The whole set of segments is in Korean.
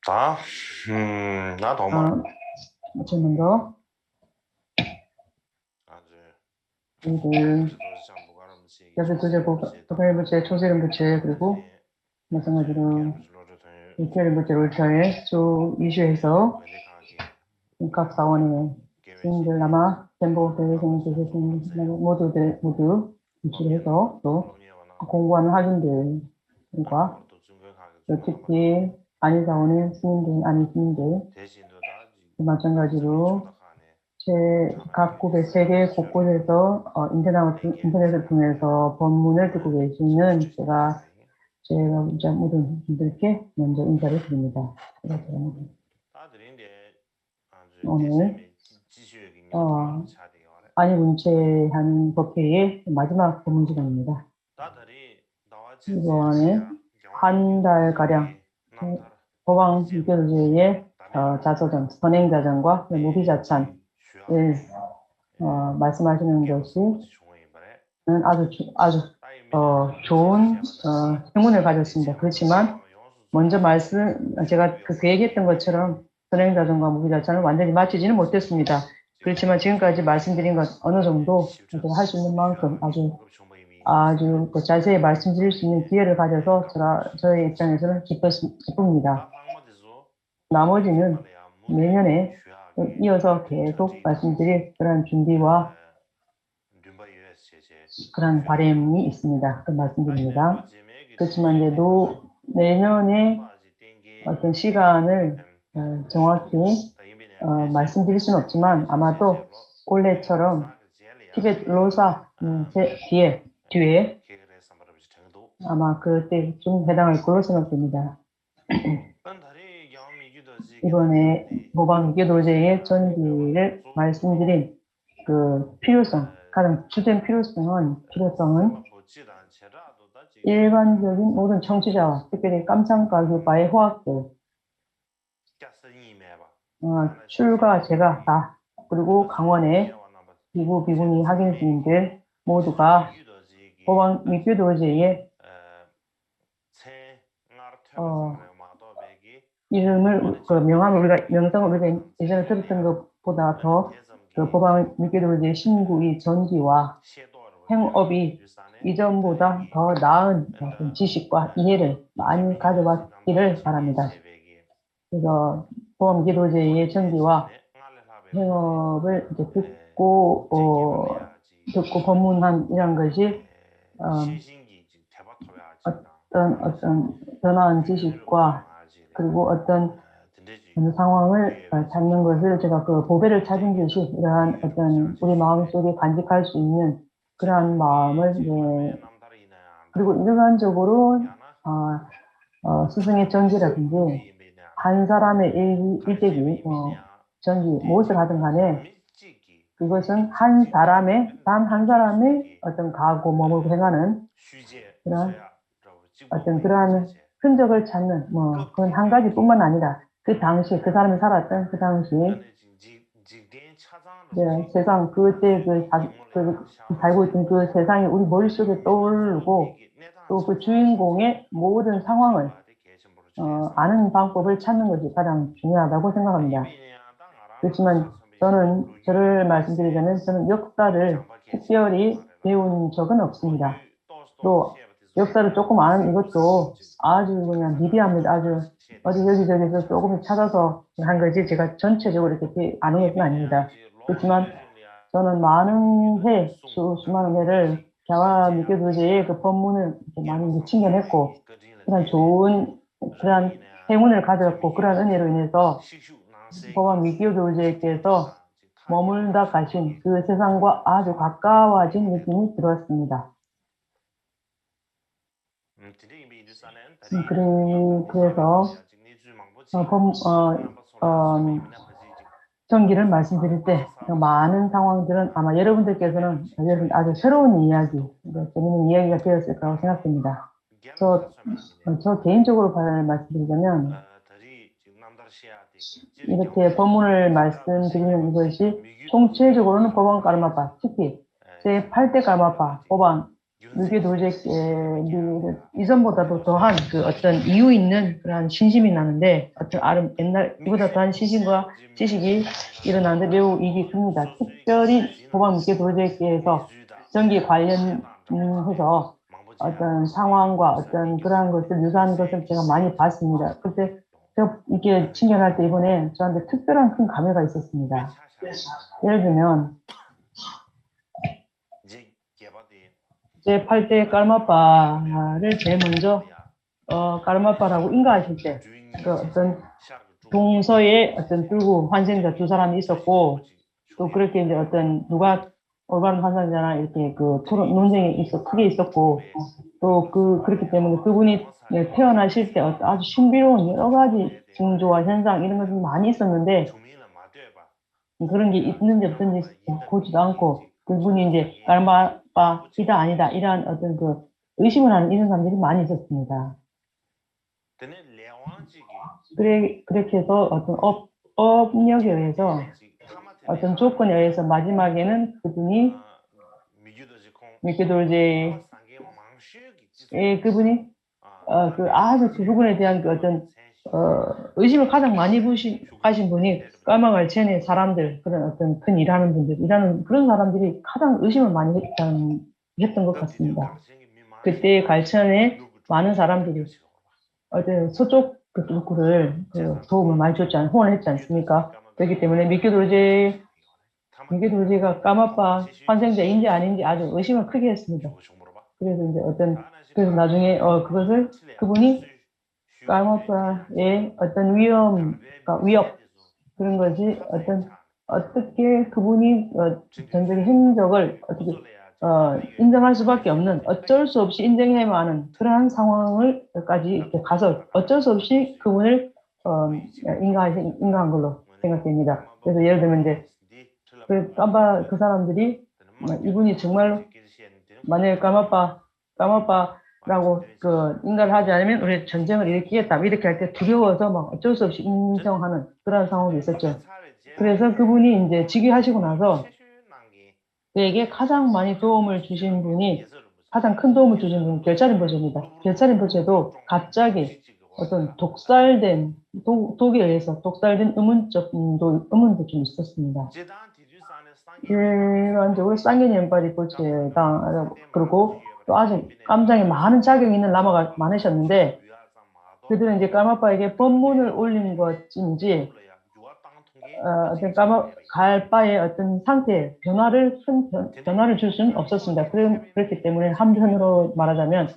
자, 나도 뭐 질문도 우리들 여섯 두제 고발물질, 초세름물질 그리고 마찬가지로 일체물질 올차에 쭉 이슈해서 각 사원의 스님들 아마 전부 대회생 대회생 모두 이슈해서 또 공부하는 학인들과 특히 아닌 사원의 스님들, 아닌 스님들 마찬가지로 각국의 세계 곳곳에서 인터넷을 통해서 본문을 듣고 계시는 제가 모든 분들께 먼저 인사를 드립니다. 오늘 안위문체하는 법회의 마지막 본문 시간입니다. 이번에 한 달가량 법왕 유교제의 자서전, 선행자전과 무비자찬을 말씀하시는 것이 아주 좋은 행운을 가졌습니다. 그렇지만 먼저 제가 그 얘기했던 것처럼 선행자전과 무비자찬을 완전히 마치지는 못했습니다. 그렇지만 지금까지 말씀드린 것 어느 정도 제가 할 수 있는 만큼 아주 자세히 말씀드릴 수 있는 기회를 가져서 저의 입장에서는 기쁩니다. 나머지는 내년에 이어서 계속 말씀드릴 그런 준비와 그런 바람이 있습니다. 그 말씀드립니다. 그렇지만 이제 내년에 어떤 시간을 정확히 말씀드릴 수는 없지만 아마도 올해처럼 티벳 로사 뒤에 아마 그때 좀 해당할 걸로 생각됩니다. 이번에 모방 유교도제의 전기를 말씀드린 그 필요성, 가장 주된 필요성은 일반적인 모든 청취자와 특별히 깜창가교파의 호학들, 출가 제가 다 그리고 강원의 비구니 학인스님들 모두가 모방 유교도제의 명성을 우리가 예전에 들었던 것보다 더 그 법왕 유교도제의 신구의 전기와 행업이 이전보다 더 나은 지식과 이해를 많이 가져왔기를 바랍니다. 그래서 법왕 유교도제의 전기와 행업을 이제 듣고 법문한 이런 것이 어떤 변화한 지식과 그리고 어떤 상황을 찾는 것을 제가 그 보배를 찾은 듯이 이러한 어떤 우리 마음속에 간직할 수 있는 그러한 마음을 그리고 일반적으로 스승의 전기라든지 한 사람의 일대기 전기 무엇을 하든 간에 그것은 단 한 사람의 어떤 가고 머물고 행하는 그러한 흔적을 찾는 그건 한 가지뿐만 아니라 그 당시 그 사람이 살았던 그 당시 세상 그때 살고 있던 그 세상이 우리 머릿속에 떠오르고 또 그 주인공의 모든 상황을 아는 방법을 찾는 것이 가장 중요하다고 생각합니다. 그렇지만 저를 말씀드리자면 저는 역사를 특별히 배운 적은 없습니다. 또 역사를 조금 아는 이것도 아주 그냥 미비합니다. 아주 어디 여기저기서 조금 찾아서 한 거지 제가 전체적으로 이렇게 아는 것은 아닙니다. 그렇지만 저는 수많은 해를 자와 미교도제의 그 법문을 많이 챙겨냈고 그런 행운을 가졌고 그런 은혜로 인해서 법왕 미교도제께서 머물다 가신 그 세상과 아주 가까워진 느낌이 들었습니다. 그래서 전기를 말씀드릴 때 많은 상황들은 아마 여러분들께서는 아주 새로운 이야기, 재밌는 이야기가 되었을 거라고 생각됩니다. 저 개인적으로 말씀드리자면 이렇게 법문을 말씀드리는 것이 총체적으로는 법왕 까르마파, 특히 제8대 까르마파, 법왕 유교 도적의 이전보다도 더한 그 어떤 이유 있는 그러한 신심이 나는데 어떤 옛날 이보다 더한 신심과 지식이 일어나는데 매우 이익이 큽니다. 특별히 도방 유교 도적에서 전기에 관련해서 어떤 상황과 어떤 그러한 것을 묘사한 것을 제가 많이 봤습니다. 그때 제가 이게 친견할 때 이번에 저한테 특별한 큰 감회가 있었습니다. 예를 들면 제8대 까르마빠를 제일 먼저 까르마빠라고 인가하실 때 그 어떤 동서에 어떤 들고 환생자 두 사람이 있었고 또 그렇게 이제 어떤 누가 올바른 환생자나 이렇게 그 토론 논쟁이 크게 있었고 또 그렇기 때문에 그분이 태어나실 때 아주 신비로운 여러 가지 징조와 현상 이런 것들이 많이 있었는데 그런 게 있는지 없든지 보지도 않고 그분이 이제 까르마빠이다 아니다 이러한 어떤 그 의심을 하는 이런 사람들이 많이 있었습니다. 그렇게 해서 어떤 업력에 의해서 어떤 조건에 의해서 마지막에는 그분이 미케돌제의 그분이 그 아주 그 부분에 대한 그 어떤 의심을 가장 많이 하신 분이 까마갈 첸의 사람들 그런 어떤 큰 일하는 분들 일하는 그런 사람들이 가장 의심을 많이 했던 것 같습니다. 그때 갈천에 많은 사람들이 어떤 서쪽 그 뚫구를 도움을 많이 줬지 후원을 했지 않습니까? 그렇기 때문에 미케돌제가 까마빠 환생자인지 아닌지 아주 의심을 크게 했습니다. 그래서 이제 그래서 나중에 그것을 그분이 까마빠의 어떤 위협 그런 것이 어떻게 그분이 전적인 행적을 어떻게 인정할 수밖에 없는 어쩔 수 없이 인정해야만 하는 그러한 상황을까지 이렇게 가서 어쩔 수 없이 그분을 인가한 걸로 생각됩니다. 그래서 예를 들면 이제 그 사람들이 이분이 정말 만약에 까마빠라고 인가를 하지 않으면 우리 전쟁을 일으키겠다 이렇게 할 때 두려워서 막 어쩔 수 없이 인정하는 그런 상황도 있었죠. 그래서 그분이 이제 즉위하시고 나서 그에게 가장 많이 도움을 주신 분이 가장 큰 도움을 주신 분이 결차림보체입니다. 결차림보체도 갑자기 어떤 독에 의해서 독살된 의문도 좀 있었습니다. 일반적으로 쌍계년파리보체당 그리고 또 아주 깜장에 많은 자격이 있는 라마가 많으셨는데 그들은 이제 까마빠에게 법문을 올린 것인지 어떤 갈바의 어떤 상태에 변화를 줄 수는 없었습니다. 그렇기 때문에 한편으로 말하자면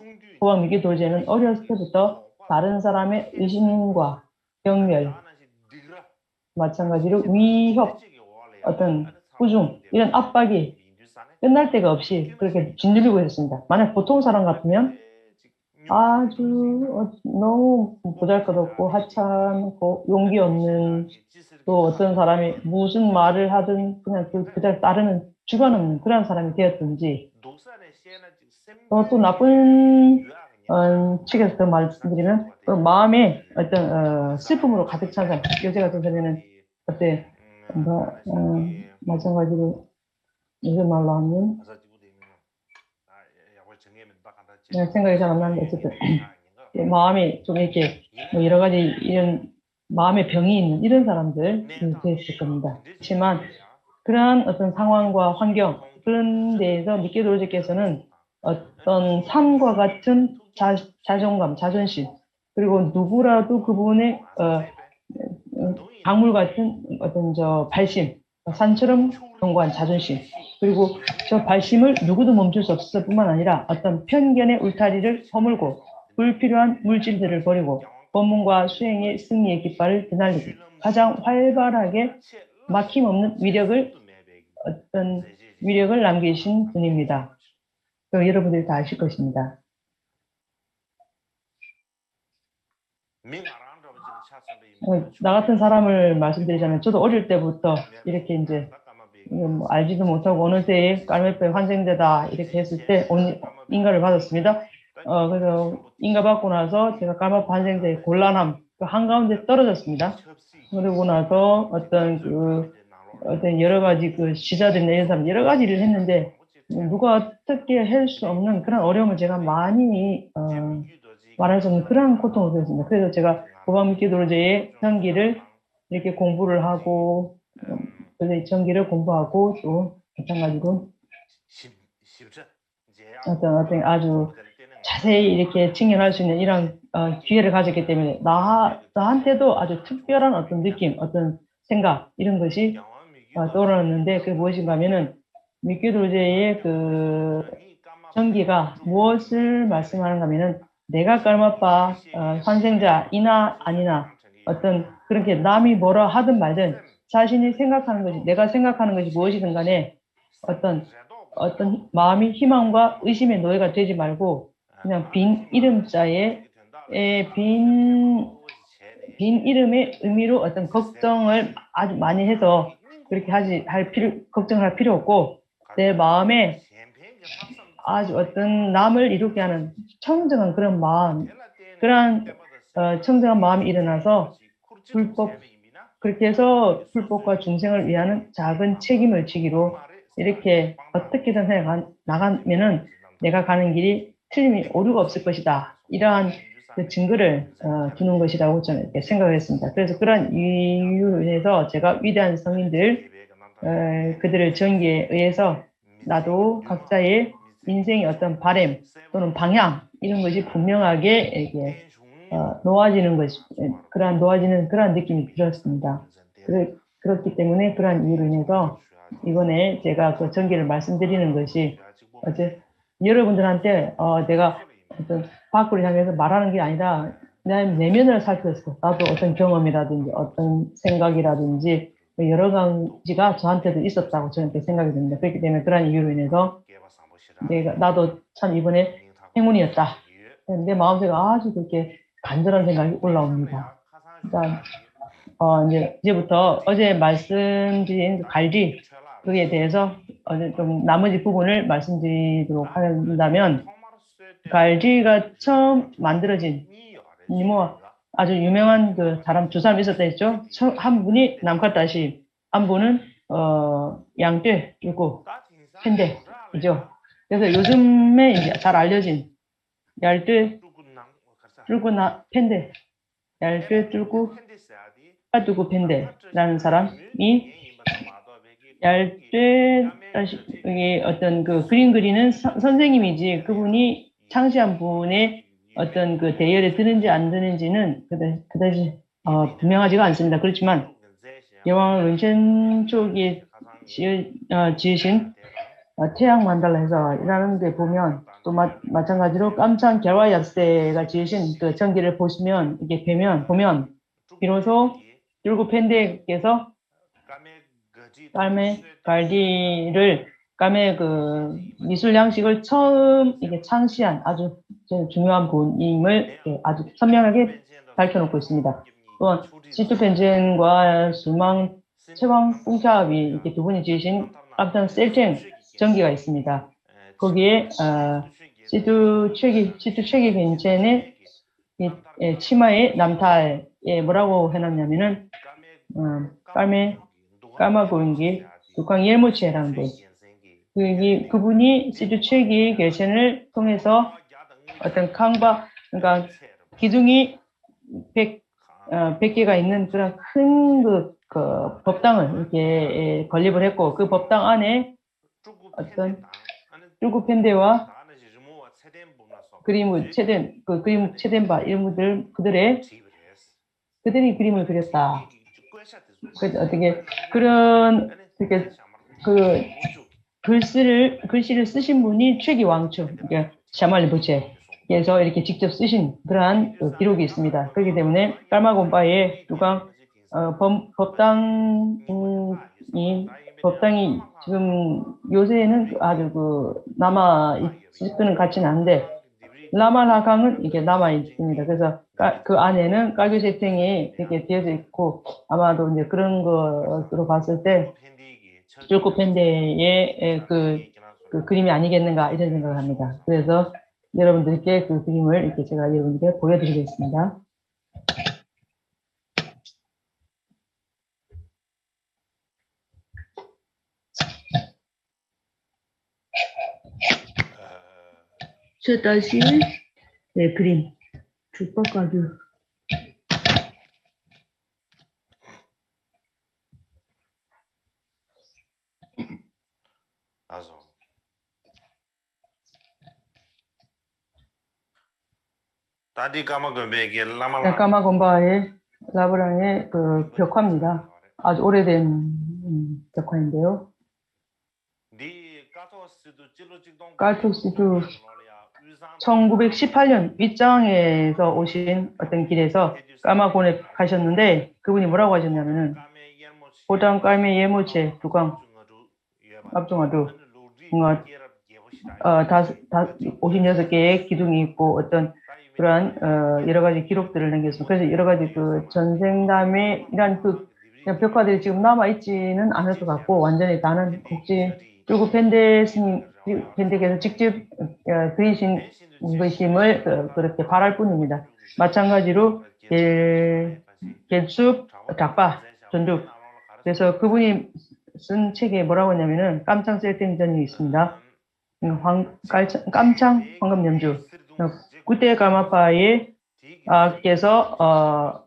호박 미기 도제는 어렸을 때부터 다른 사람의 의심과 경멸, 마찬가지로 위협, 어떤 부중, 이런 압박이 끝날 데가 없이 그렇게 짓누르고 있었습니다. 만약 보통 사람 같으면 아주 너무 보잘것없고 하찮고 용기 없는 또 어떤 사람이 무슨 말을 하든 그냥 그냥 따르는 주관 없는 그런 사람이 되었든지 또 나쁜 측에서 더 말씀드리면 또 마음에 어떤 슬픔으로 가득 찬 사람 요새 같은 경우에는 그때 마찬가지로 요즘 말로 하면 생각이 잘 안 나는데 어쨌든 마음이 좀 이렇게 뭐 여러 가지 이런 마음의 병이 있는 이런 사람들 되었을 겁니다. 하지만 그러한 어떤 상황과 환경 그런 데에서 미케도로제께서는 어떤 산과 같은 자존감, 자존심 그리고 누구라도 그분의 강물 같은 어떤 발심, 산처럼 견고한 자존심 그리고 저 발심을 누구도 멈출 수 없을 뿐만 아니라 어떤 편견의 울타리를 허물고 불필요한 물질들을 버리고 법문과 수행의 승리의 깃발을 드날리고 가장 활발하게 막힘없는 위력을 남기신 분입니다. 여러분들이 다 아실 것입니다. 나 같은 사람을 말씀드리자면 저도 어릴 때부터 이렇게 이제 뭐 알지도 못하고 어느 때에 까르마빠의 환생제다 이렇게 했을 때 인가를 받았습니다. 그래서 인가 받고 나서 제가 까르마빠 환생제의 곤란함 그 한가운데 떨어졌습니다. 그러고 나서 어떤 여러 가지 그 시자들이나 이런 사람 여러 가지 일을 했는데 누가 어떻게 할 수 없는 그런 어려움을 제가 많이 말할 수 없는 그런 고통을 겪었습니다. 그래서 제가 고방미끼도로제의 전기를 이렇게 공부를 하고 그래서 이 전기를 공부하고 또 마찬가지로 어떤 아주 자세히 이렇게 직면할 수 있는 이런 기회를 가졌기 때문에 나한테도 아주 특별한 어떤 느낌, 어떤 생각 이런 것이 떠올랐는데 그게 무엇인가 하면은 미끼도제의 그 전기가 무엇을 말씀하는가 하면은 내가 깔마빠 환생자이나 아니나 어떤 그렇게 남이 뭐라 하든 말든 자신이 생각하는 것이 내가 생각하는 것이 무엇이든 간에 어떤 마음이 희망과 의심의 노예가 되지 말고 그냥 빈 이름자의 빈 이름의 의미로 어떤 걱정을 아주 많이 해서 그렇게 걱정할 필요 없고 내 마음에 아주 어떤 남을 이루게 하는 청정한 그런 마음, 그런 청정한 마음이 일어나서 그렇게 해서 불법과 중생을 위하는 작은 책임을 지기로 이렇게 어떻게든 나가면은 내가 가는 길이 틀림이 오류가 없을 것이다. 이러한 그 증거를 주는 것이라고 저는 이렇게 생각을 했습니다. 그래서 그런 이유로 인해서 제가 위대한 성인들, 그들의 전기에 의해서 나도 각자의 인생의 어떤 바램 또는 방향 이런 것이 분명하게 이렇게 놓아지는 그러한 느낌이 들었습니다. 그렇기 때문에 그러한 이유로 인해서 이번에 제가 그 전기를 말씀드리는 것이 어제 여러분들한테 내가 어떤 밖으로 향해서 말하는 게 아니라 내 내면을 살폈어. 나도 어떤 경험이라든지 어떤 생각이라든지 여러 가지가 저한테도 있었다고 저는 생각이 듭니다. 그렇기 때문에 그런 이유로 인해서 나도 참 이번에 행운이었다. 내 마음속에 아주 그렇게 간절한 생각이 올라옵니다. 그러니까 이제부터 어제 말씀드린 갈지 그에 대해서 좀 나머지 부분을 말씀드리도록 한다면 갈지가 처음 만들어진 뭐 아주 유명한 그 사람 두 사람 있었다 했죠. 한 분이 남카다시, 한 분은 양떼 뚫고 펜데이죠. 그래서 요즘에 이제 잘 알려진 얄떼 뚫고 펜데, 얄떼 뚫고 두고 펜데라는 사람이 얄떼 이게 어떤 그 그림 그리는 선생님이지 그분이 창시한 분의 어떤 그 대열에 드는지 안 드는지는 그다지 분명하지가 않습니다. 그렇지만 여왕 룬첸 쪽이 지으신 태양 만달라 해서라는 데 보면 또 마찬가지로 깜창 갸와약세가 지으신 그 전기를 보시면 이게 보면 비로소 뚫고 펜데께서 까메 갈디를 까메 그 미술 양식을 처음 이게 창시한 아주 중요한 분임을 아주 선명하게 밝혀놓고 있습니다. 또한 시투펜젠과 채왕 뿡샤비 이렇게 두 분이 지으신 깜짝 셀쟁 전기가 있습니다. 거기에 시투 최기 벤첸의 치마의 남탈에 뭐라고 해놨냐면은 까마고인기 북한 일모치라는 분. 그분이 시투 최기 벤첸을 통해서 어떤 그러니까 기둥이 100개가 있는 그런 큰 그 법당을 이렇게 건립을 했고 그 법당 안에 어떤 쭈구 펜데와 그림 체덴 바 이런 그들이 그림을 그렸다. 어떻게 그런 이렇게 그 글씨를 쓰신 분이 최기 왕초, 그러니까 샤말리 부체에서 이렇게 직접 쓰신 그러한 기록이 있습니다. 그렇기 때문에 깔마곰바의 두강 법당이 지금 요새는 아주 남아 있지는 같지는 않은데 라마라강은 이게 남아 있습니다. 그래서 그 안에는 깔교 세팅이 이렇게 되어져 있고 아마도 이제 그런 것으로 봤을 때 줄코 펜데의 그 그림이 아니겠는가 이런 생각을 합니다. 그래서 여러분들께 그 그림을 이렇게 제가 여러분께 보여드리겠습니다. 저 다시 네, 그림 죽박가루 맞아. 다디 까마고베게 라말라. 까마곰바의 라브랑의 그 벽화입니다. 아주 오래된 벽화인데요. 깔토스도 1918년 윗장에서 오신 어떤 길에서 까마곤에 가셨는데 그분이 뭐라고 하셨냐면은 호당 깔메 예모체 두강 압종아두 뭔가 56개의 기둥이 있고 어떤 그러한 여러 가지 기록들을 남겼습니다. 그래서 여러 가지 그 전생담의 그 벽화들이 지금 남아 있지는 않을 것 같고 완전히 다는 혹시 그리고 밴드께서 직접 그리신 것임을 그렇게 바랄 뿐입니다. 마찬가지로 겐숲 작바 전두 그래서 그분이 쓴 책에 뭐라고 하냐면은 깜창셀땡전이 있습니다. 깜창 황금연주 구테 가마파의 께서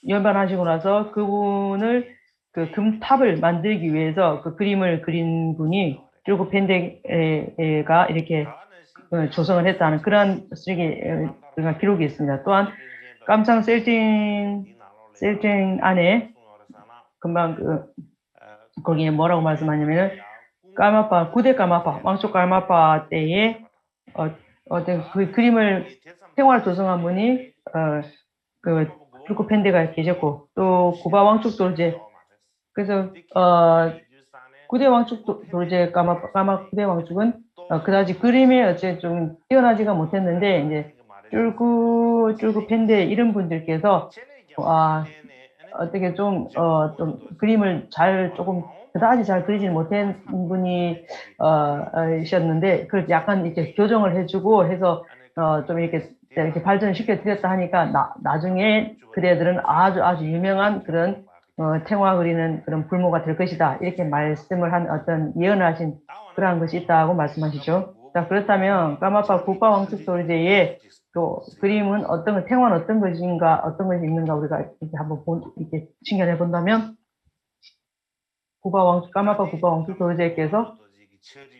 연반하시고 나서 그분을 그 금탑을 만들기 위해서 그 그림을 그린 분이 쭈구 펜데가 이렇게 조성을 했다는 그런 기록이 있습니다. 또한 깜창 셀팅 안에 금방 거기에 뭐라고 말씀하냐면은 까마파 구대 까마파 왕초 까마파 때에 어떤 그 그림을 생활 조성한 분이 그 쭈구 펜데가 계셨고 또 구바 왕축 돌제 그래서 구대 왕축 돌제 까마 구대 왕축은 그다지 그림에 어째 좀 뛰어나지가 못했는데 이제 쫄구 펜데 이런 분들께서 어떻게 좀 그림을 잘 조금 그다지 잘 그리지 못한 분이 셨는데 그걸 약간 이렇게 교정을 해주고 해서 좀 이렇게 발전시켜 드렸다 하니까 나중에 그대들은 아주 유명한 그런 태화 그리는 그런 불모가 될 것이다 이렇게 말씀을 한 어떤 예언을 하신 그러한 것이 있다고 말씀하시죠. 자 그렇다면 까마파 국가 왕축 돌제의 또 그림은 태화는 어떤 것인가 어떤 것이 있는가 우리가 이렇게 한번 이렇게 신견해 본다면 까마파 국가 왕축 돌제께서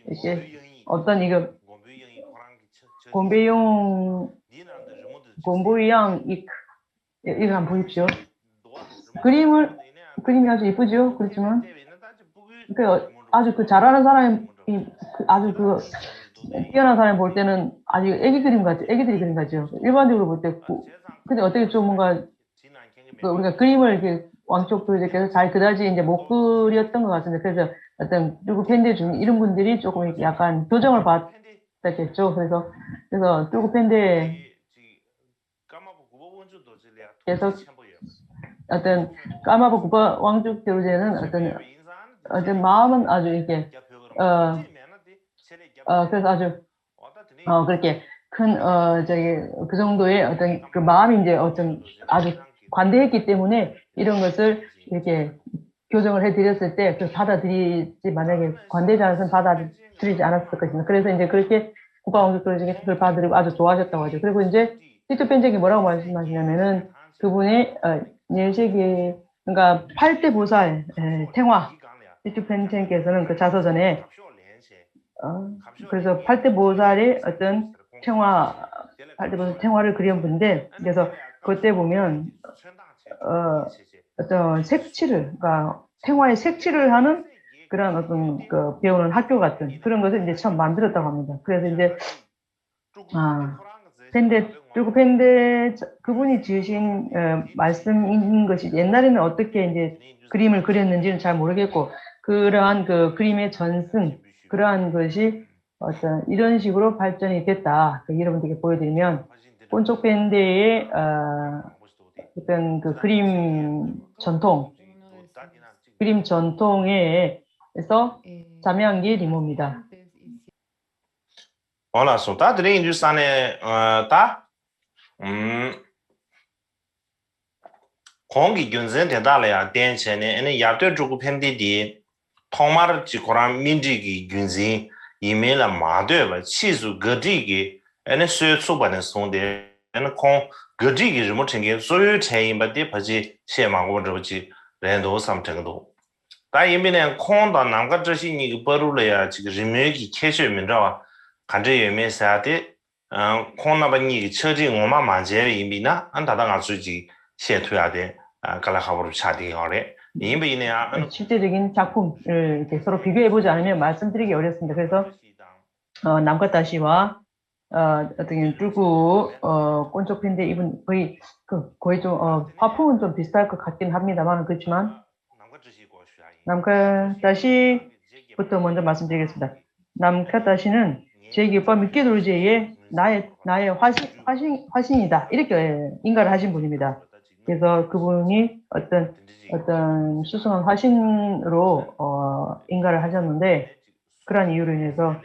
이렇게 어떤 이거 곰보이양 이거 한번 보십시오. 그림이 아주 이쁘죠. 그렇지만 아주 그 잘하는 사람이 아주 그 뛰어난 사람이 볼 때는 아주 애기들이 그림 같죠. 일반적으로 볼 때 근데 어떻게 좀 뭔가 우리가 그림을 이렇게 왕쪽 도저께서 잘 그다지 이제 못 그렸던 것 같은데 그래서 어떤 누구 팬들 중 이런 분들이 조금 이렇게 약간 교정을 받았겠죠. 그래서 누구 팬들 그래서 어떤 까마보 국가 왕족 교제는 어떤 마음은 아주 이렇게 그래서 아주 그렇게 큰 그 정도의 어떤 그 마음이 이제 아주 관대했기 때문에 이런 것을 이렇게 교정을 해드렸을 때 만약에 관대지 않았으면 받아들이지 않았을 것입니다. 그래서 이제 그렇게 국가 왕족 교제가 그걸 받아들이고 아주 좋아하셨다고 하죠. 그리고 이제 티투 펜적이 뭐라고 말씀하시냐면은 그분의 예세기 그러니까 8대 보살 탱화 티투 펜적께서는 그 자서전에 그래서 8대 보살의 어떤 8대 보살 탱화를 그린 분인데 그래서 그때 보면 어떤 그러니까 탱화의 색칠을 하는 그런 어떤 그 배우는 학교 같은 그런 것을 이제 처음 만들었다고 합니다. 그래서 이제 펜데 그분이 지으신 말씀인 것이 옛날에는 어떻게 이제 그림을 그렸는지는 잘 모르겠고 그러한 그 그림의 전승 그러한 것이 어떤 이런 식으로 발전이 됐다. 여러분들께 보여드리면 본쪽 펜데의 어떤 그 그림 전통에서 자명한 게 리모입니다. Voilà, so ta 드레인 주산에 다 공기 균선 대달이야 된체네 에네 야트 주고 팬디디 통마르 지코람 민지기 균진 이메라 마드바 치수 거디기 ene suyo tsuba ne songde ene kong gadi gi rimu chingi suyo chayi badi paji xie mangu zhubi rendo sam chengdo da yinbi ne kong da namga zhashi ni baru le ya jiga rimu gi keshe min zhawa kanzhe yu me sa de kong na ba ni cheji ngoma ma je yinbi na an da nga su ji xie tuya de kala ha부로 차디 거래 yinbi ne ya 실제적인 작품을 이렇게 서로 비교해보지 않으면 말씀드리기 어렵습니다. 그래서 남과 다시와 어떤 뚫고 꼰쪽핀데 이분 거의 좀 화풍은 좀 비슷할 것 같긴 합니다만 그렇지만 남과 다시부터 먼저 말씀드리겠습니다. 남과 다시는 제 기업과 믿게 놀제의 나의 화신이다 이렇게 인가를 하신 분입니다. 그래서 그분이 어떤 수승한 화신으로 인가를 하셨는데 그러한 이유로 인해서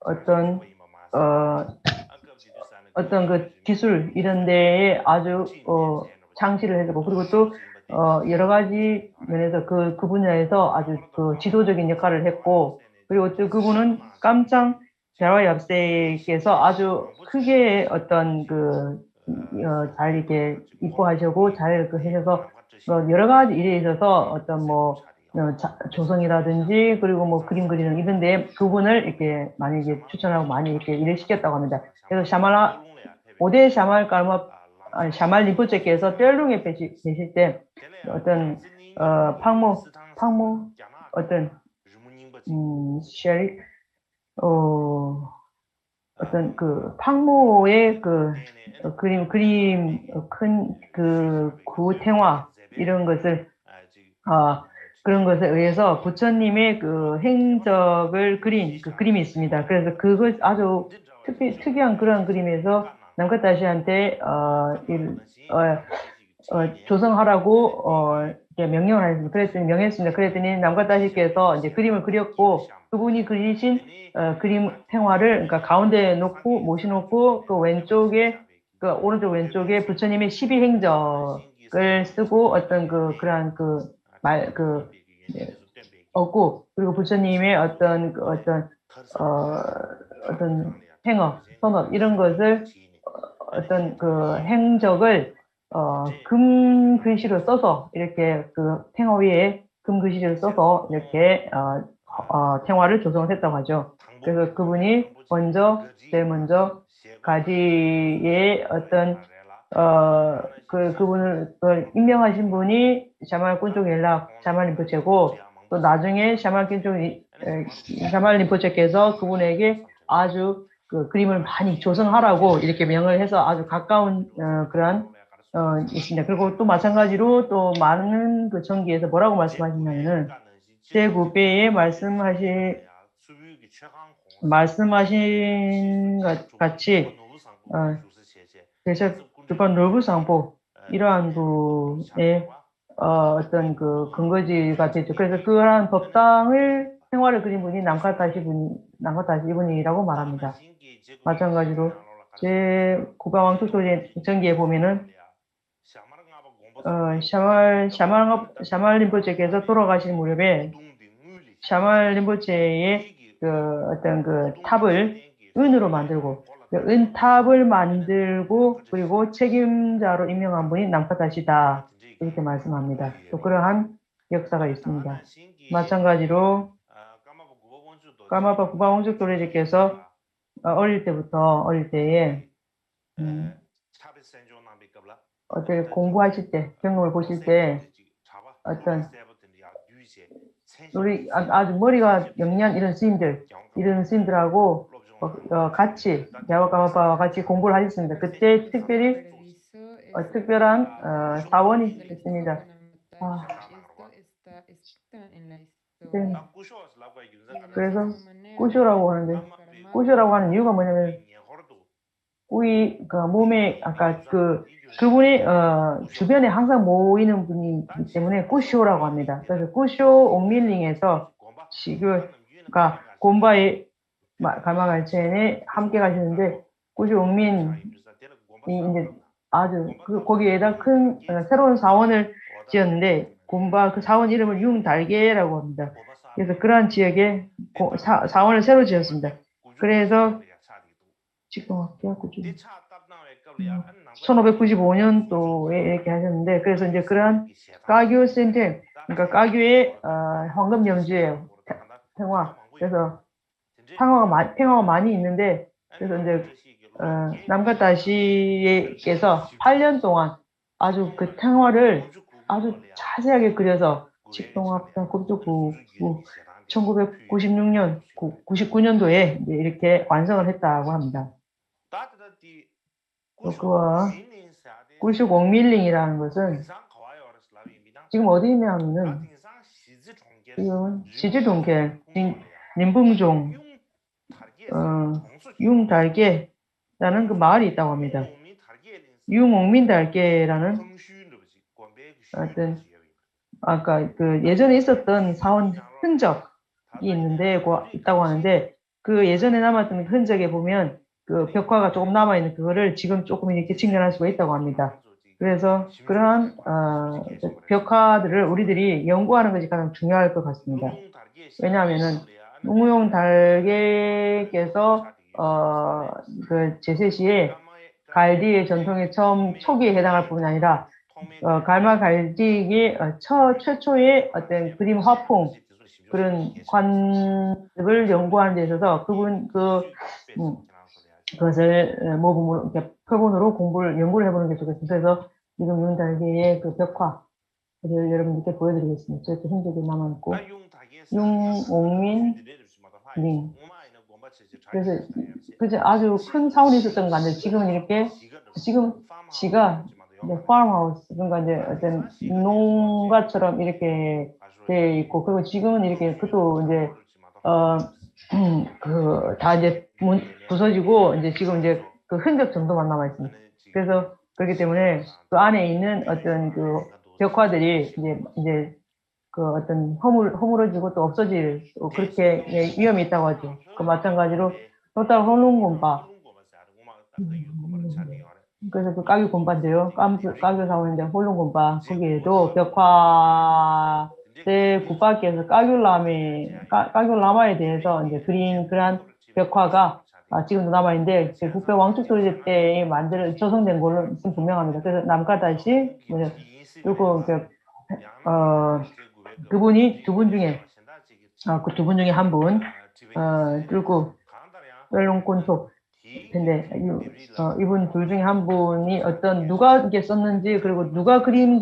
어떤 그 기술 이런 데에 아주 창시를 해주고 그리고 또 여러 가지 면에서 그 분야에서 아주 그 지도적인 역할을 했고 그리고 또 그분은 깜짝 대화 엽세께서 아주 크게 어떤 잘 이렇게 이뻐하시고 잘 해서 여러 가지 일에 있어서 어떤 조성이라든지 그리고 뭐 그림 그리는 이런 데 그분을 이렇게 많이 이렇게 추천하고 많이 이렇게 일을 시켰다고 합니다. 그래서 오대 샤말 림포체께서 떼얼룽에 계실 때 어떤 팡모 어떤 쉐리 어떤 그 팡모의 그림 큰 구탱화 이런 것을 그런 것에 의해서 부처님의 그 행적을 그린 그 그림이 있습니다. 그래서 그걸 아주 특이한 그런 그림에서 남카다시한테 조성하라고 명령을 하셨습니다. 명했습니다. 그랬더니 남카다시께서 이제 그림을 그렸고 그분이 그리신 그림 행화를 그러니까 가운데에 놓고 모셔놓고 그 왼쪽에 오른쪽 왼쪽에 부처님의 12행적을 쓰고 어떤 그러한 얻고 그리고 부처님의 어떤 행업, 선업 이런 것을 어떤 그 행적을 금 글씨로 써서 이렇게 그 탱화 위에 금 글씨를 써서 이렇게 탱화를 조성을 했다고 하죠. 그래서 그분이 제일 먼저 가지의 어떤 그분을 임명하신 분이 샤말 꾼쪽 연락 샤말 림포체고 또 나중에 샤말 림포체께서 그분에게 아주 그 그림을 많이 조성하라고 이렇게 명을 해서 아주 가까운 그런 있습니다. 그리고 또 마찬가지로 또 많은 그 전기에서 뭐라고 말씀하시냐면은 제9배에 말씀하신 것 같이 그래서 두번 노부상보 이러한 분의 어떤 그 근거지가 되죠. 그래서 그러한 법당을 생활을 그린 분이 남카다시 이분이라고 말합니다. 마찬가지로 제 구가왕투토 전기에 보면은 샤말 림포체께서 돌아가신 무렵에 샤말 림포체의 어떤 그 탑을 은으로 만들고 은탑을 만들고 그리고 책임자로 임명한 분이 남카다시다 이렇게 말씀합니다. 또 그러한 역사가 있습니다. 마찬가지로 까마바 구바원죽 도레지께서 어릴 때에 어떻게 공부하실 때 경험을 보실 때 어떤 우리 아주 머리가 영리한 이런 스님들하고 같이 야와 까마바와 같이 공부를 하셨습니다. 그때 특별한 사원이 있습니다. 그래서 꾸쇼라고 하는 이유가 뭐냐면 우리 몸에 아까 그분이 주변에 항상 모이는 분이기 때문에 꾸쇼라고 합니다. 그래서 꾸쇼 옥밀링에서 그러니까 곰바의 가마갈체에 함께 가시는데 꾸쇼 옥민이 이제 아주 거기에다 큰 새로운 사원을 지었는데 곰바 그 사원 이름을 융달개라고 합니다. 그래서 그러한 지역에 사원을 새로 지었습니다. 그래서 직동학기야 1595년도에 이렇게 하셨는데 그래서 이제 그러한 가교 센템 그러니까 가교의 황금 영주의 평화 그래서 평화가 많이 있는데 그래서 이제 남과 다시께서 8년 동안 아주 그 평화를 아주 자세하게 그려서 직동학당 국조국 1996년, 99년도에 이렇게 완성을 했다고 합니다. 그와 95밀링이라는 것은 지금 어디 있냐면은 지금 시즈동계, 님붕종, 융달계라는 그 마을이 있다고 합니다. 융옥민달계라는 어떤 아까 그 예전에 있었던 사원 흔적이 있다고 하는데 그 예전에 남았던 흔적에 보면 그 벽화가 조금 남아있는 그거를 지금 조금 이렇게 직면할 수가 있다고 합니다. 그래서 그러한 벽화들을 우리들이 연구하는 것이 가장 중요할 것 같습니다. 왜냐하면은 웅용 달개께서 그 제세시에 갈디의 전통의 처음 초기에 해당할 뿐만 아니라 갈마 갈디의 최초의 어떤 그림 화풍 그런 관습을 연구하는 데 있어서 그것을 모범으로 이렇게 표본으로 연구를 해보는 게 좋겠습니다. 그래서 지금 융달개의 그 벽화를 여러분들께 보여드리겠습니다. 저렇게 흔적이 남아있고 융옥민 님 그래서 아주 큰 사원이 있었던 것 같은데 지금 지가 이제 farmhouse 그러니까 이제 어떤 농가처럼 이렇게 돼 있고 그리고 지금은 이렇게 그것도 이제 다 이제 부서지고 이제 지금 이제 그 흔적 정도만 남아 있습니다. 그래서 그렇기 때문에 그 안에 있는 어떤 그 벽화들이 이제 그 어떤 허물어지고 또 없어질 그렇게 위험이 있다고 하죠. 그 마찬가지로 또 다른 홀롱곰바 그래서 그 까규 곰바인데요. 까규 사원인데 홀롱곰바 거기에도 벽화의 국가께서 까귤라마에 대해서 이제 그린 그런 벽화가 지금도 남아있는데 국배 왕축도제 때 조성된 걸로 분명합니다. 그래서 남가다시 그리고 그분이 두 분 중에 한 분 그리고 웰롱콘톡 근데 이분 둘 중에 한 분이 누가 이게 썼는지 그리고 누가 그린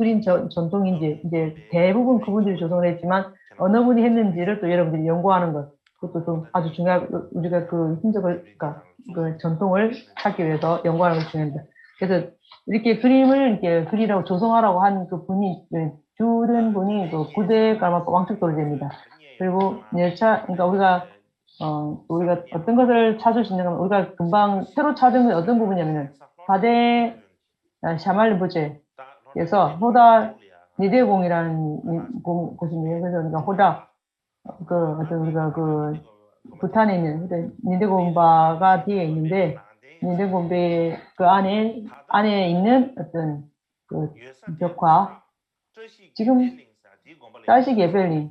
전통인지 이제 대부분 그분들이 조성을 했지만 어느 분이 했는지를 또 여러분들이 연구하는 것 그것도 좀 아주 중요하고 우리가 그 흔적을 그 전통을 찾기 위해서 연구하는 것이 중요합니다. 그래서 이렇게 그림을 이렇게 그리라고 조성하라고 한 그 분이 주된 분이 그 구대 갈마포 왕축돌제입니다. 그리고 그러니까 우리가 어떤 것을 찾을 수 있는 건 우리가 금방 새로 찾은 건 어떤 부분이냐면은 4대 샤말리부제에서 호다 니데공이라는 곳입니다. 그래서 우리가 호다 우리가 부탄에 있는 니데공바가 뒤에 있는데 니데공베 그 안에 있는 어떤 그 벽화 지금 다시 게벨린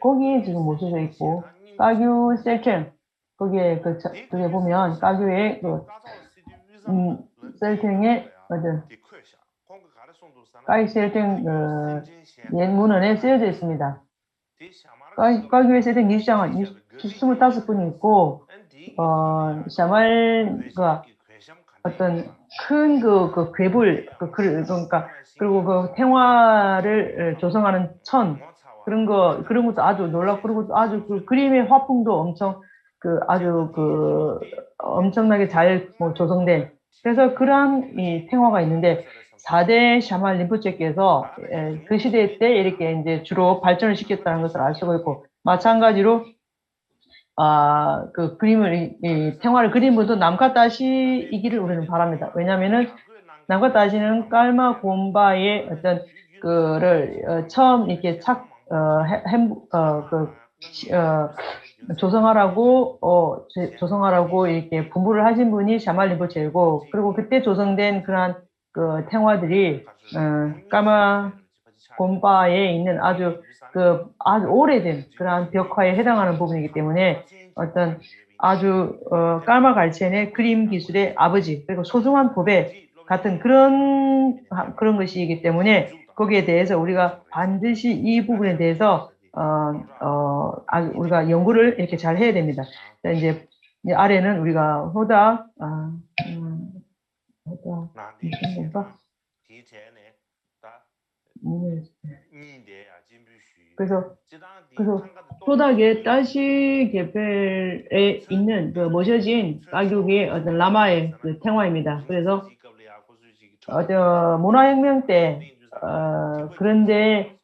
거기에 지금 모셔져 있고 까규 셀템 거기에 그게 보면 까규의 셀템의 까이 셀템 옛 문헌에 쓰여져 있습니다. 까규의 셀템 유시장은 25분이 있고 샤말과 어떤 큰 그 괴불 그러니까 그리고 그 태화를 조성하는 그런 것도 아주 놀랍고 그리고 아주 그 그림의 화풍도 엄청 아주 엄청나게 잘 조성된 그래서 그러한 이 탱화가 있는데 4대 샤말 림푸체께서 그 시대 때 이렇게 이제 주로 발전을 시켰다는 것을 알 수가 있고 마찬가지로 그 그림을 이 탱화를 그린 분도 남카다시이기를 우리는 바랍니다. 왜냐하면은 남카다시는 깔마 곰바의 어떤 그를 처음 이렇게 조성하라고 이렇게 분부를 하신 분이 샤말리부체고 그리고 그때 조성된 그러한 그 탱화들이 까마 곰바에 있는 아주 오래된 그러한 벽화에 해당하는 부분이기 때문에 어떤 아주 깔마갈첸의 그림 기술의 아버지 그리고 소중한 후배 같은 그런 것이기 때문에 거기에 대해서 우리가 반드시 이 부분에 대해서 아주 우리가 연구를 이렇게 잘 해야 됩니다. 이제 아래는 우리가 호다 무슨 건가? 그래서 호닥의 따시 개펠에 있는 그 모셔진 가격의 어떤 라마의 그 생화입니다. 그래서 문화혁명 때 그런데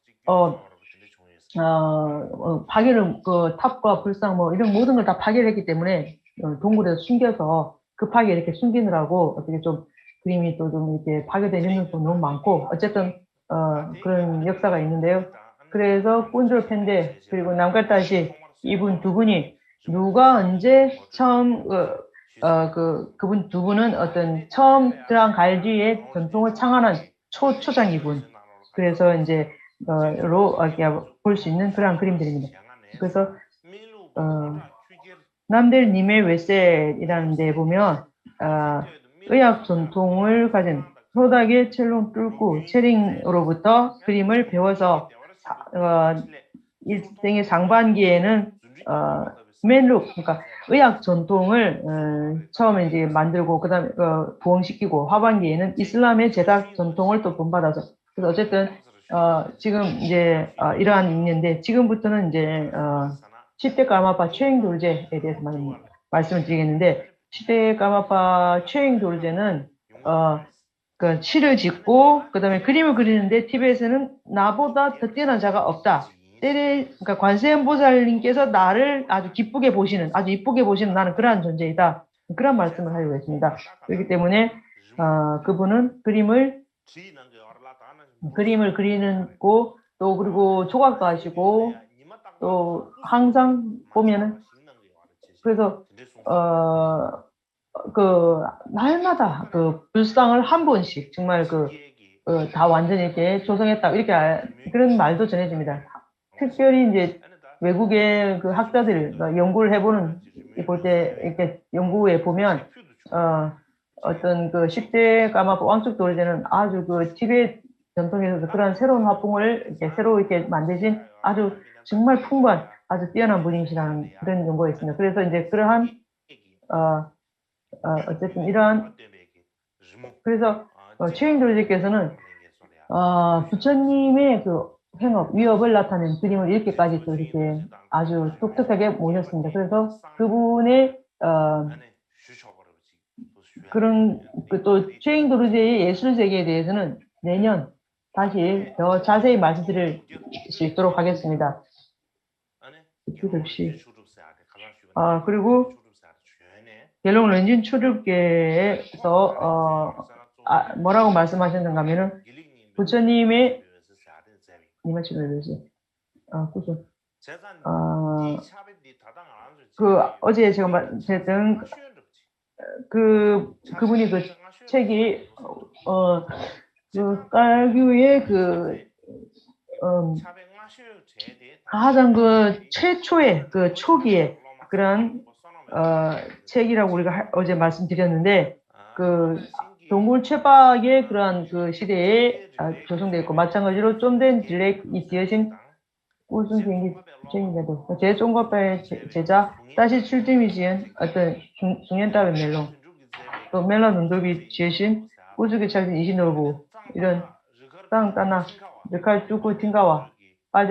파괴를 그 탑과 불상 뭐 이런 모든 걸 다 파괴를 했기 때문에 동굴에서 숨겨서 급하게 이렇게 숨기느라고 어떻게 좀 그림이 또 좀 이렇게 파괴되는 것도 너무 많고 어쨌든 그런 역사가 있는데요. 그래서 꾼줄 펜데 그리고 남갈다시 이분 두 분이 누가 언제 처음 그분 두 분은 어떤 처음 들어간 갈지의 전통을 창안한 초장이분. 그래서 이제 볼 수 있는 그런 그림들입니다. 그래서 남델님의 웨셀이라는 데 보면 의학 전통을 가진 호닥의 첼로 뚫고 체링으로부터 그림을 배워서 일생의 상반기에는 멜룩 그러니까 의학 전통을 처음에 이제 만들고 그다음에 부흥시키고 하반기에는 이슬람의 제작 전통을 또 본받아서 그래서 어쨌든 지금 이제 이러한 있는데 지금부터는 이제 10대 까마파 최행 돌제에 대해서 말씀을 드리겠는데 10대 까마파 최행 돌제는 그 시를 짓고 그다음에 그림을 그리는데 티베트에서는 나보다 더 뛰어난 자가 없다. 그러니까 관세음보살님께서 나를 아주 기쁘게 보시는, 아주 이쁘게 보시는 나는 그러한 존재이다. 그런 말씀을 하려고 했습니다. 그렇기 때문에 그분은 그림을 그리는 고 또 그리고 조각도 하시고 또 항상 보면은 그래서 그 날마다 그 불상을 한 번씩 정말 다 완전히 이렇게 조성했다 이렇게 그런 말도 전해집니다. 특별히 이제 외국의 그 학자들 연구를 해보는 볼 때 이렇게 연구에 보면 어떤 그 10대 까마포 왕축 도르제는 아주 그 티베트 전통에서 그런 새로운 화풍을 이렇게 새로 이렇게 만드신 아주 정말 풍부한 아주 뛰어난 분이시라는 그런 연구가 있습니다. 그래서 이제 그러한 어쨌든 이러한 그래서 최인 도르제께서는 부처님의 그 행업, 위협을 나타낸 그림을 이렇게까지 또 이렇게 아주 독특하게 모셨습니다. 그래서 그분의 그런 또 최인 도르제의 예술 세계에 대해서는 내년 다시 더 자세히 말씀드릴 수 있도록 하겠습니다. 그리고 갤롱 렌진 출입계에서 뭐라고 말씀하셨는가 하면은 부처님의 어제 제가 말했던 그분이 그 책이 깔규의 가장 최초의 초기에 그런 책이라고 우리가 어제 말씀드렸는데 동굴 최박의 그러한 그 시대에 조성되어 있고 마찬가지로 좀된 딜렉이 지으신 우승 비행기 책임자도 제종과파의 제자 다시 출림이 지은 어떤 중년답의 멜론 또 멜론 눈독이 지으신 우주기 찰진 이신노부 이런 땅따나 르칼 쭈구 팅가와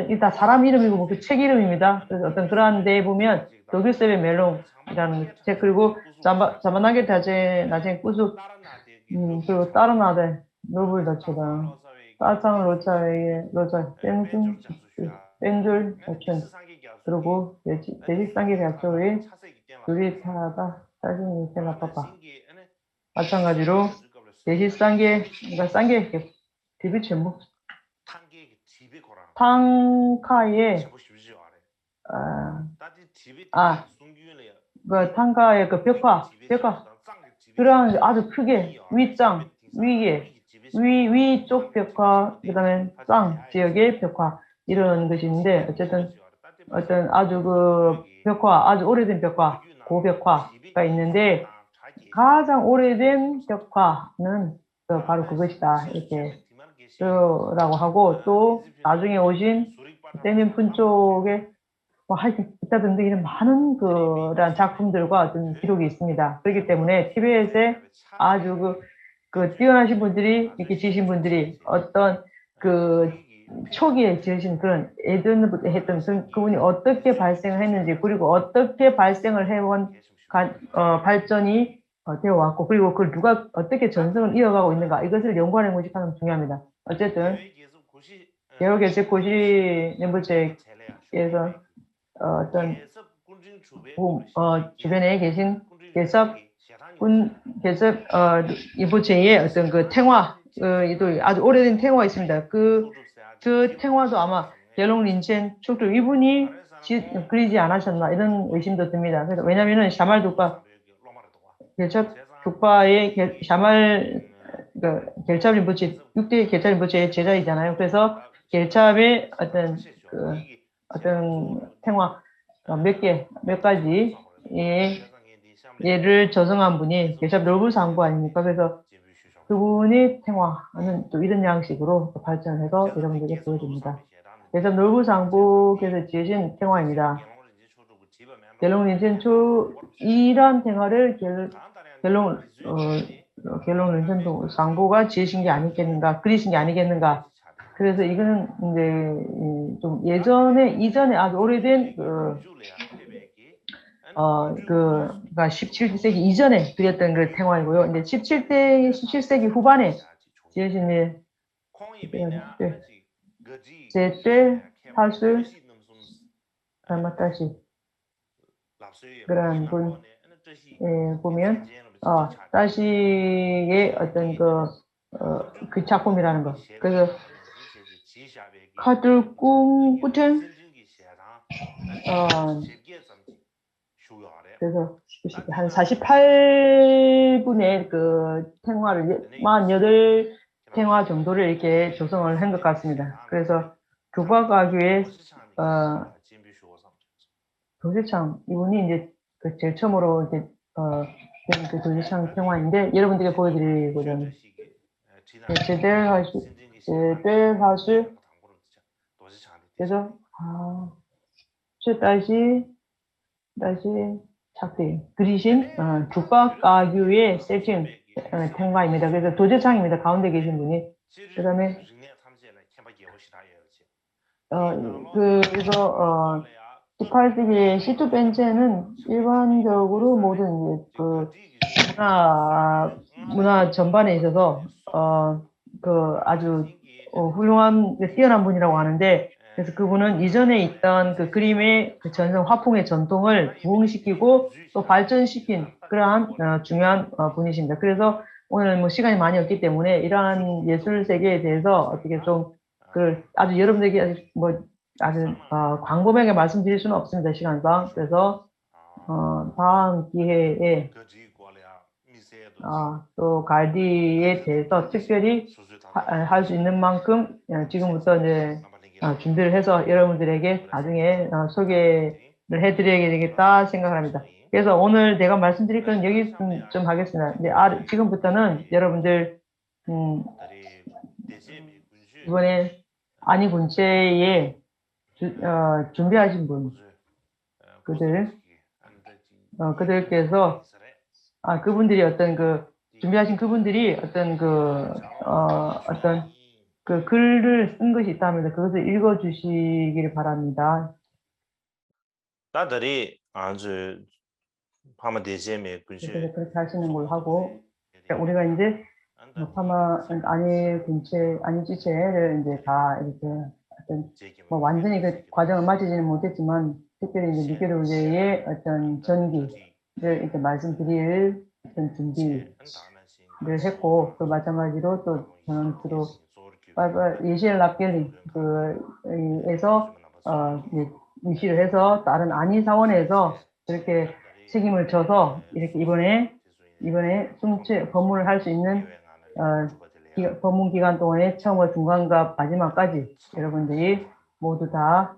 이 다 사람 이름이고 뭐 그 책 이름입니다. 그래서 어떤 그러한 데에 보면 독일세의 멜론이라는 책 그리고 자만하게 나중에 꾸숙 그리고 다른 아들 노블 더치다 따창 로차 뺀줄 더춘 그리고 대식상계 대학교의 두리타다 따진 이세나파파 마찬가지로 대식상계 그러니까 쌍계 디비 제목 탕카의 탕카의 그 벽화 그런 아주 크게 윗장 위쪽 벽화 그다음에 쌍 지역의 벽화 이런 것이 있는데 어쨌든 어떤 아주 벽화 아주 오래된 벽화 고벽화가 있는데 가장 오래된 벽화는 바로 그것이다 이렇게 라고 하고 또 나중에 오신 세민푼 쪽에 하여튼 기타 등등 이런 많은 그런 작품들과 어떤 기록이 있습니다. 그렇기 때문에 티베트에 아주 그 뛰어나신 분들이 이렇게 지으신 분들이 어떤 그 초기에 지으신 그런 예전부터 했던 그분이 어떻게 발생을 했는지 그리고 어떻게 발생을 해온 발전이 되어 왔고 그리고 그걸 누가 어떻게 전승을 이어가고 있는가 이것을 연구하는 것이 가장 중요합니다. 어쨌든 개혁개체 고시 nem부체에서 어떤 주변에 계신 개섭 이부체의 어떤 그 탱화 아주 오래된 탱화가 있습니다. 그 탱화도 아마 갤롱린첸 촉도 이분이 그리지 않으셨나 이런 의심도 듭니다. 그래서 왜냐면은 샤말 두파 결첩 두파의 샤말 결첩 림부체 6대 결첩 림부체의 제자이잖아요. 그래서 결첩의 어떤 탱화 몇 가지 예를 저승한 분이 결첩 롤불상부 아닙니까? 그래서 그분이 탱화하는 또 이런 양식으로 발전해서 여러분들에게 보여줍니다. 그래서 롤불상부께서 지으신 탱화입니다. 갤롱린첸초 이런 탱화를 갤롱린첸도 상부가 지으신 게 아니겠는가, 그리신 게 아니겠는가. 그래서 이거는 이제 좀 이전에 아주 오래된 그러니까 17세기 이전에 그렸던 그 탱화이고요. 이제 17세기 후반에 지으신 제때 사술 다시 그런 분 보면 다시의 어떤 그 작품이라는 거. 그래서 카들궁부튼 그래서 한 48분의 그 탱화를 48탱화 정도를 이렇게 조성을 한 것 같습니다. 그래서 교과가교의 도재창 이분이 이제 그 제일 처음으로 이제 그 도재창 탱화인데 여러분들께 보여드리고자 합니다. 제대로 하실 그래서 다시 작품 그리신 교과가교의 셀칭 탱화입니다. 그래서 도재창입니다. 가운데 계신 분이. 그다음에 그래서 18세기의 시투 벤체는 일반적으로 모든 그 문화 전반에 있어서 그 아주 훌륭한 뛰어난 분이라고 하는데 그래서 그분은 이전에 있던 그 그림의 그 전성 화풍의 전통을 부흥시키고 또 발전시킨 그러한 중요한 분이십니다. 그래서 오늘 뭐 시간이 많이 없기 때문에 이러한 예술 세계에 대해서 어떻게 좀 아주 여러분들에게 아주 광범위하게 말씀드릴 수는 없습니다. 시간상. 그래서 다음 기회에 또 갈디에 대해서 특별히 할 수 있는 만큼 지금부터 이제 준비를 해서 여러분들에게 나중에 소개를 해드려야 되겠다 생각을 합니다. 그래서 오늘 내가 말씀드릴 건 여기 좀 하겠습니다. 이제 지금부터는 여러분들 이번에 안희군체에 준비하신 분 그들께서 그분들이 준비하신 그분들이 어떤 글을 쓴 것이 있다면 그것을 읽어주시기를 바랍니다. 나들이 아주 파마 대제매 그래서 그렇게 하시는 걸로 하고 우리가 이제 파마 안희지체를 이제 다 이렇게 어떤 완전히 그 과정을 마치지는 못했지만 특별히 이제 미케로제의 어떤 전기를 이렇게 말씀드릴 어떤 준비를 했고 또 마찬가지로 또 저는 주로 예시엘 랍겔링 에서 위시를 해서 다른 안희 사원에서 그렇게 책임을 져서 이렇게 이번에 법문을 할 수 있는 법문 기간 동안에 처음과 중간과 마지막까지 여러분들이 모두 다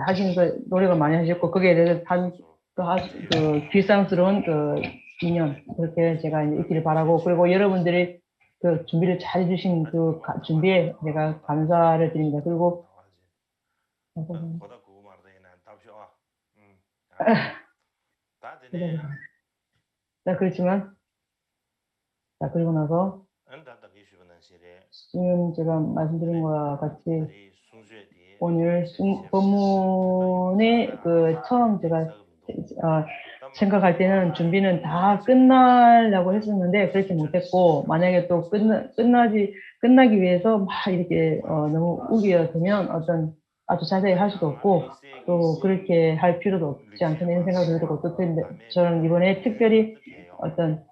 하신 그 노력을 많이 하셨고 거기에 대해서 한 그 길상스러운 그 2년 그렇게 제가 이제 있기를 바라고 그리고 여러분들이 그 준비를 잘 해주신 그 준비에 제가 감사를 드립니다. 그리고 자 그렇지만 자 그리고 나서 지금 제가 말씀드린 것과 같이 오늘 본문의 그 처음 제가 생각할 때는 준비는 다 끝나려고 했었는데 그렇게 못했고 만약에 또 끝나기 위해서 막 이렇게 너무 우겨되면 어떤 아주 자세히 할 수도 없고 또 그렇게 할 필요도 없지 않겠나 이런 생각이 들고 또 저는 이번에 특별히 어떤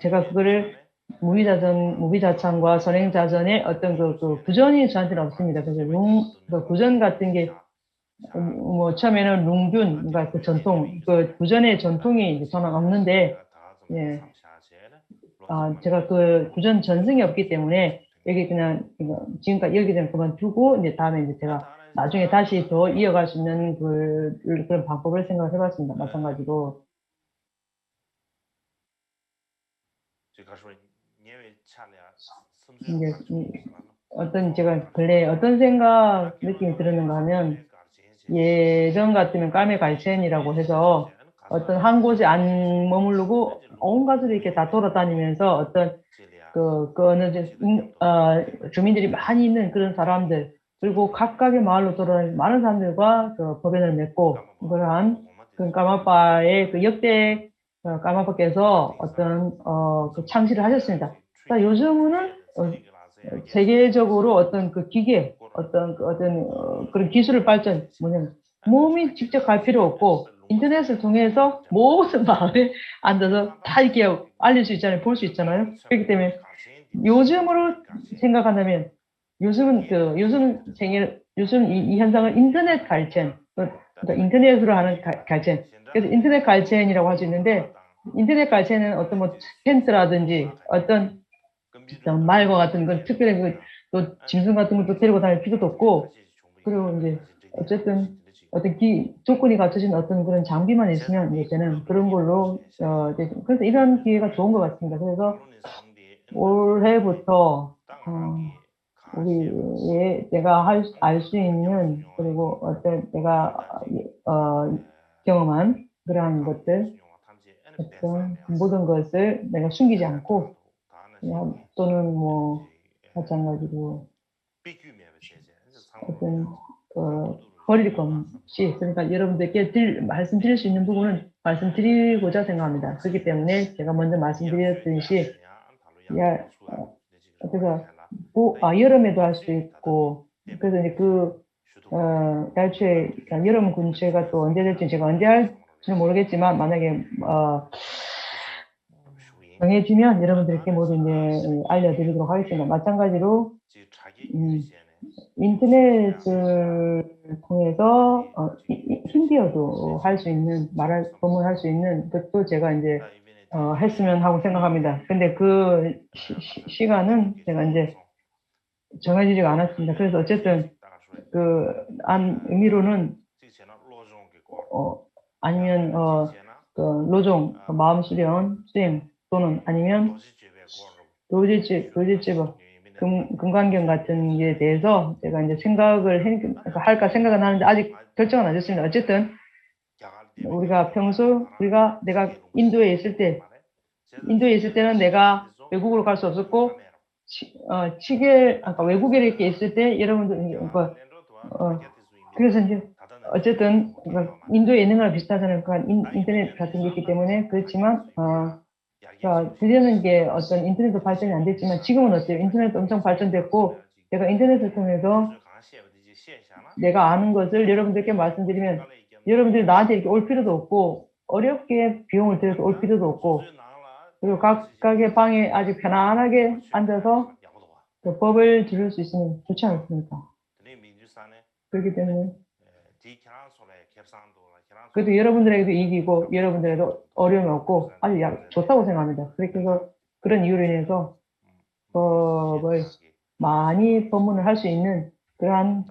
제가 그거를 무비자찬과 선행자전의 어떤 그 구전이 저한테는 없습니다. 그래서 그 구전 같은 게 뭐 처음에는 룽균, 그러니까 그 전통, 그 구전의 전통이 저는 없는데, 예, 제가 그 구전 전승이 없기 때문에 여기 그냥 지금까지 여기는 그만두고 이제 다음에 이제 제가 나중에 다시 더 이어갈 수 있는 그런 방법을 생각을 해봤습니다. 마찬가지로. 이제 어떤 제가 근래 어떤 생각 느낌이 들었는가 하면 예전 같으면 까메 갈첸이라고 해서 어떤 한 곳에 안 머무르고 온 곳을 이렇게 다 돌아다니면서 어떤 그 어느 주민들이 많이 있는 그런 사람들 그리고 각각의 마을로 돌아다니는 많은 사람들과 그 법연을 맺고 그러한 그 까마빠의 그 역대 까마빠께서 어떤 그 창시를 하셨습니다. 요즘은 세계적으로 어떤 그 기계, 어떤 그런 기술을 발전, 뭐냐면 몸이 직접 갈 필요 없고 인터넷을 통해서 모든 마을에 앉아서 다 이렇게 알릴 수 있잖아요, 볼 수 있잖아요. 그렇기 때문에 요즘으로 생각한다면 요즘 이 현상은 인터넷 갈첸, 그러니까 인터넷으로 하는 갈첸. 그래서 인터넷 갈첸이라고 할 수 있는데 인터넷 갈첸은 어떤 뭐 텐트라든지 어떤 말과 같은 건 특별히 또 짐승 같은 것도 데리고 다닐 필요도 없고 그리고 이제 어쨌든 어떤 조건이 갖춰진 어떤 그런 장비만 있으면 이제 저는 그런 걸로 그래서 이런 기회가 좋은 것 같습니다. 그래서 올해부터 내가 알 수 있는 그리고 어떤 내가 경험한 그러한 것들 어떤 모든 것을 내가 숨기지 않고 또는 뭐 마찬가지로 어떤 버릴 것 없이 그러니까 여러분들께 말씀드릴 수 있는 부분은 말씀드리고자 생각합니다. 그렇기 때문에 제가 먼저 말씀드렸듯이 그래서 여름에도 할 수 있고 그래서 이제 날초에 여름 군체가 또 언제 될지 제가 언제 할지는 모르겠지만 만약에 정해지면 여러분들께 모두 이제 알려드리도록 하겠습니다. 마찬가지로 인터넷을 통해서 힌디어도 할 수 있는 법문할 수 있는 것도 제가 이제 했으면 하고 생각합니다. 근데 그 시간은 제가 이제 정해지지가 않았습니다. 그래서 어쨌든 의미로는 아니면 그 로종 마음 수행 또는 아니면 도지집 금강경 같은 게 대해서 제가 이제 할까 생각은 하는데 아직 결정은 안 됐습니다. 어쨌든 내가 인도에 있을 때는 내가 외국으로 갈 수 없었고 외국에 이렇게 있을 때 여러분들 그래서 이제 어쨌든 인도에 있는 거랑 비슷하잖아요. 인터넷 같은 게 있기 때문에 그렇지만 드리는 게 어떤 인터넷도 발전이 안 됐지만 지금은 어때요? 인터넷도 엄청 발전됐고 제가 인터넷을 통해서 내가 아는 것을 여러분들께 말씀드리면 여러분들이 나한테 이렇게 올 필요도 없고 어렵게 비용을 들여서 올 필요도 없고 그리고 각각의 방에 아주 편안하게 앉아서 그 법을 들을 수 있으면 좋지 않습니까? 그렇기 때문에 그래도 여러분들에게도 이익이고 여러분들에게도 어려움이 없고 아주 좋다고 생각합니다. 그렇게 해서 그런 이유로 인해서 법을 많이 법문을 할 수 있는 그러한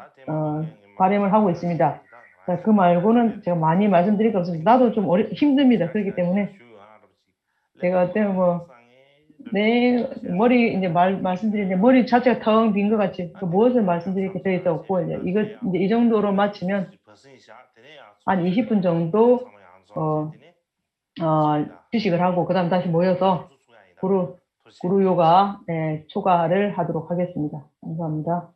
바람을 하고 있습니다. 자, 그 말고는 제가 많이 말씀드릴 게 없어서 나도 좀 힘듭니다. 그렇기 때문에 제가 어때 내 머리 이제 말씀드리는데 머리 자체가 텅 빈 것 같이 무엇을 말씀드릴 게 더 있어 없고 이제 이 정도로 마치면 한 20분 정도 어, 휴식을 하고 그다음 다시 모여서 구루 요가 초과를 하도록 하겠습니다. 감사합니다.